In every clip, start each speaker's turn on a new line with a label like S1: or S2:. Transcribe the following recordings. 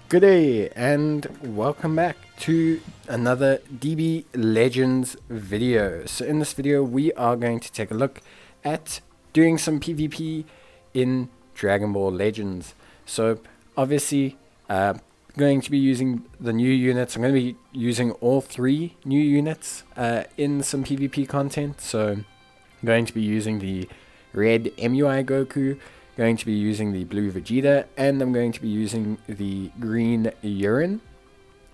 S1: Good day and welcome back to another DB Legends video. So in this video we are going to take a look at doing some PvP in Dragon Ball Legends. So obviously going to be using the new units. I'm going to be using all three new units in some PvP content. So I'm going to be using the red UI Goku, going to be using the blue Vegeta, and I'm going to be using the green Urine.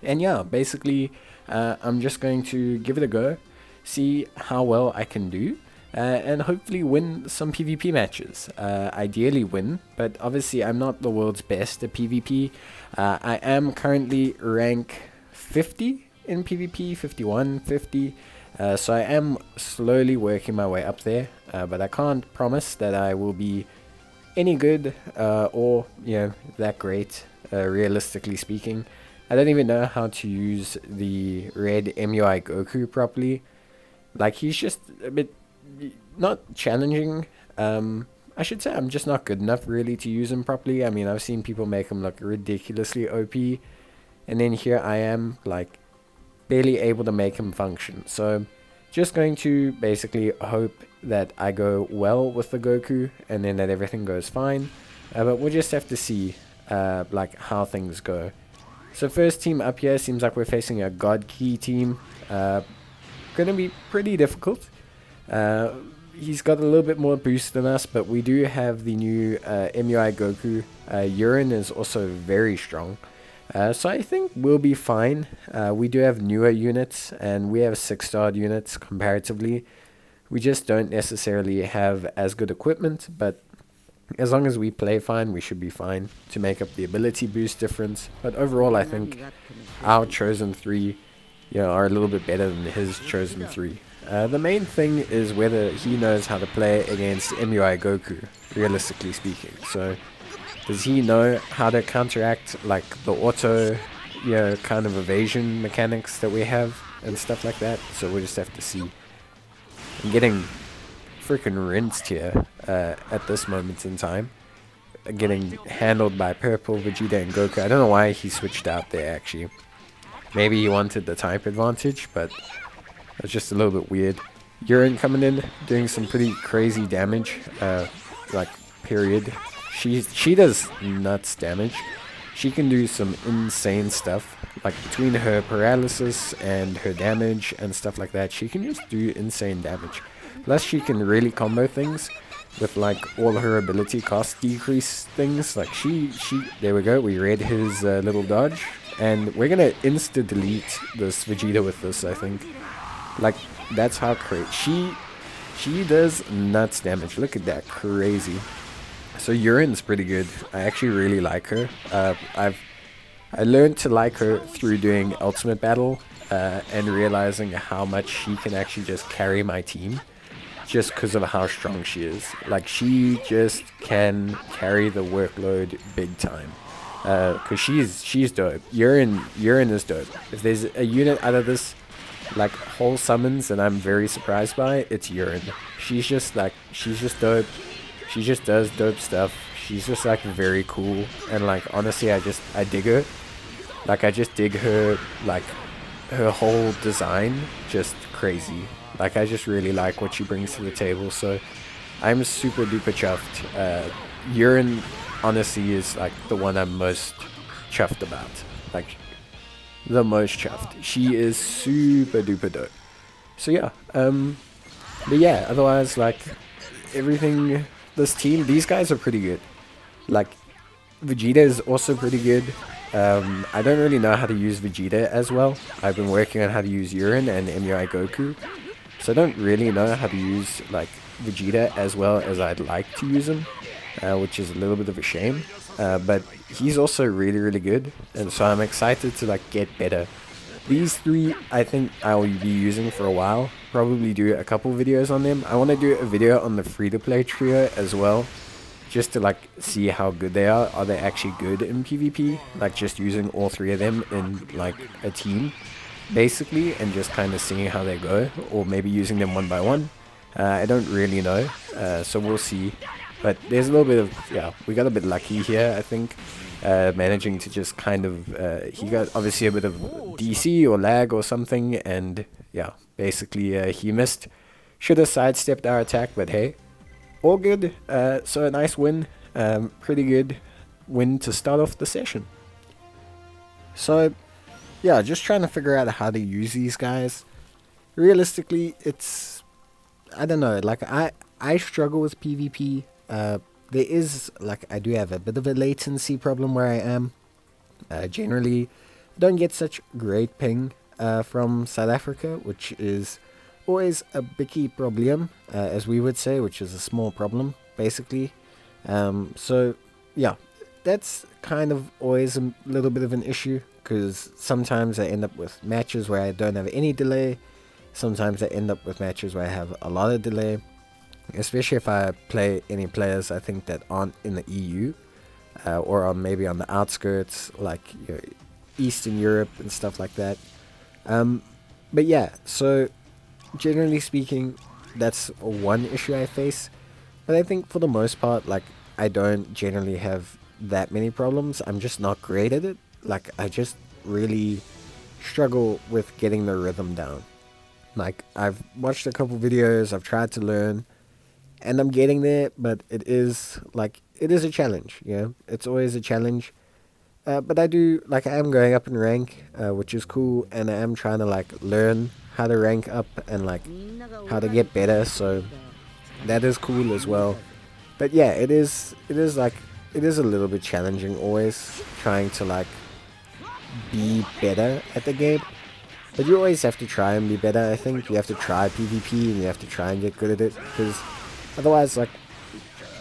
S1: And yeah, basically I'm just going to give it a go, see how well I can do, and hopefully win some PvP matches. Ideally win, but obviously I'm not the world's best at PvP. I am currently rank 50 in PvP, 51, 50. So I am slowly working my way up there, but I can't promise that I will be any good or that great, realistically speaking. I don't even know how to use the red UI Goku properly. Like, he's just a bit not challenging. I should say I'm just not good enough really to use him properly. I mean, I've seen people make him look ridiculously OP, and then here I am like barely able to make him function. So just going to basically hope that I go well with the Goku and then that everything goes fine, but we'll just have to see like how things go. So first team up here seems like we're facing a God Key team. Gonna be pretty difficult. He's got a little bit more boost than us, but we do have the new MUI Goku. Urine is also very strong. So I think we'll be fine. We do have newer units, and we have 6-star units comparatively. We just don't necessarily have as good equipment, but as long as we play fine, we should be fine to make up the ability boost difference. But overall, I think our chosen 3 are a little bit better than his chosen 3. The main thing is whether he knows how to play against MUI Goku, realistically speaking. So does he know how to counteract like the auto, kind of evasion mechanics that we have and stuff like that? So we'll just have to see. I'm getting freaking rinsed here at this moment in time. Getting handled by Purple, Vegeta, and Goku. I don't know why he switched out there actually. Maybe he wanted the type advantage, but it's just a little bit weird. Urine coming in, doing some pretty crazy damage, like period. She does nuts damage. She can do some insane stuff. Like between her paralysis and her damage and stuff like that, she can just do insane damage. Plus she can really combo things with like all her ability cost decrease things. Like there we go, we read his little dodge. And we're gonna insta delete this Vegeta with this, I think. Like, that's how crazy. She does nuts damage. Look at that, crazy. So Urine's pretty good. I actually really like her. I learned to like her through doing Ultimate Battle and realizing how much she can actually just carry my team just because of how strong she is. Like, she just can carry the workload big time. Because she's dope. Urine is dope. If there's a unit out of this like whole summons and I'm very surprised by it, it's Urine. She's just dope. She just does dope stuff. She's just like very cool, and like honestly I dig her. Like I just dig her, like her whole design, just crazy. Like I just really like what she brings to the table, so I'm super duper chuffed. Urine honestly is like the one I'm most chuffed about. Like the most chuffed. She is super duper dope. So yeah, but yeah, otherwise like everything, this team, these guys are pretty good. Like Vegeta is also pretty good. I don't really know how to use Vegeta as well. I've been working on how to use Urine and MUI Goku, so I don't really know how to use like Vegeta as well as I'd like to use him, which is a little bit of a shame. But he's also really, really good, and so I'm excited to like get better. These 3 I think I will be using for a while. Probably do a couple videos on them. I want to do a video on the free-to-play trio as well, just to like see how good they are. Are they actually good in PvP? Like just using all 3 of them in like a team, basically, and just kind of seeing how they go, or maybe using them one by one. I don't really know, so we'll see. But there's a little bit of, we got a bit lucky here, I think. managing to just kind of he got obviously a bit of DC or lag or something, and yeah, basically he missed. Should have sidestepped our attack, but hey, all good. So a nice win, pretty good win to start off the session. So yeah, just trying to figure out how to use these guys. Realistically, it's, I don't know, like I struggle with PvP. There is, like, I do have a bit of a latency problem where I am. Generally, I don't get such great ping from South Africa, which is always a bicky problem, as we would say, which is a small problem, basically. So, yeah, that's kind of always a little bit of an issue, because sometimes I end up with matches where I don't have any delay. Sometimes I end up with matches where I have a lot of delay. Especially if I play any players I think that aren't in the EU, or maybe on the outskirts, like Eastern Europe and stuff like that. But yeah, so generally speaking, that's one issue I face. But I think for the most part, like, I don't generally have that many problems. I'm just not great at it. Like, I just really struggle with getting the rhythm down. Like, I've watched a couple videos, I've tried to learn, and I'm getting there, but it is a challenge, it's always a challenge. But I am going up in rank, which is cool, and I am trying to learn how to rank up and how to get better, so that is cool as well. But yeah, it is a little bit challenging always trying to be better at the game. But you always have to try and be better, I think. You have to try PvP and you have to try and get good at it, because otherwise,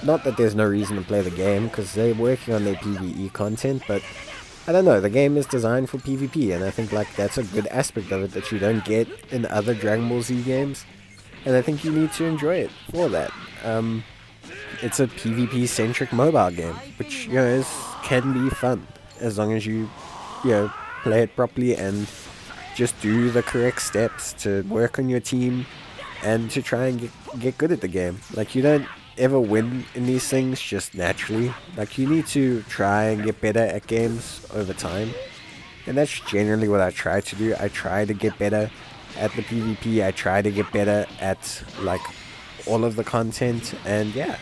S1: not that there's no reason to play the game, because they're working on their PvE content, but I don't know, the game is designed for PvP, and I think that's a good aspect of it that you don't get in other Dragon Ball Z games, and I think you need to enjoy it for that. It's a PvP-centric mobile game, which, can be fun, as long as you play it properly and just do the correct steps to work on your team and to try and get good at the game. You don't ever win in these things just naturally. You need to try and get better at games over time. And that's generally what I try to do. I try to get better at the PvP. I try to get better at all of the content. And yeah,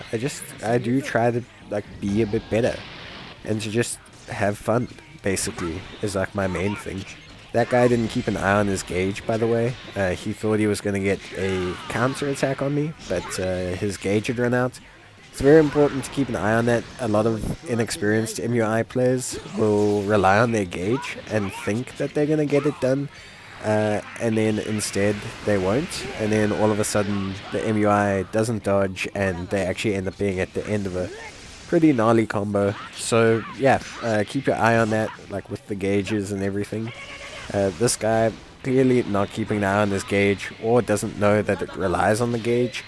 S1: I do try to be a bit better. And to just have fun, basically, is my main thing. That guy didn't keep an eye on his gauge, by the way. He thought he was going to get a counter attack on me, but his gauge had run out. It's very important to keep an eye on that. A lot of inexperienced MUI players will rely on their gauge and think that they're going to get it done, and then instead they won't. And then all of a sudden the MUI doesn't dodge, and they actually end up being at the end of a pretty gnarly combo. So yeah, keep your eye on that, with the gauges and everything. This guy clearly not keeping an eye on his gauge, or doesn't know that it relies on the gauge.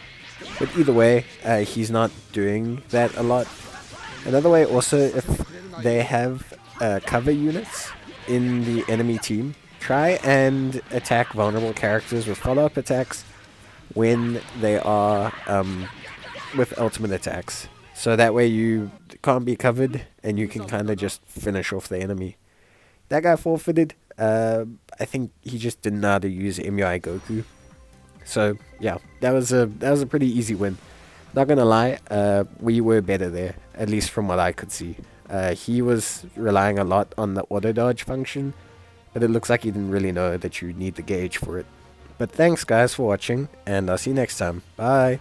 S1: But either way, he's not doing that a lot. Another way also, if they have cover units in the enemy team, try and attack vulnerable characters with follow-up attacks when they are with ultimate attacks. So that way you can't be covered and you can kind of just finish off the enemy. That guy forfeited. I think he just didn't know how to use UI Goku. So yeah, that was a pretty easy win. Not gonna lie, we were better there, at least from what I could see. He was relying a lot on the auto dodge function, but it looks like he didn't really know that you need the gauge for it. But thanks guys for watching, and I'll see you next time. Bye!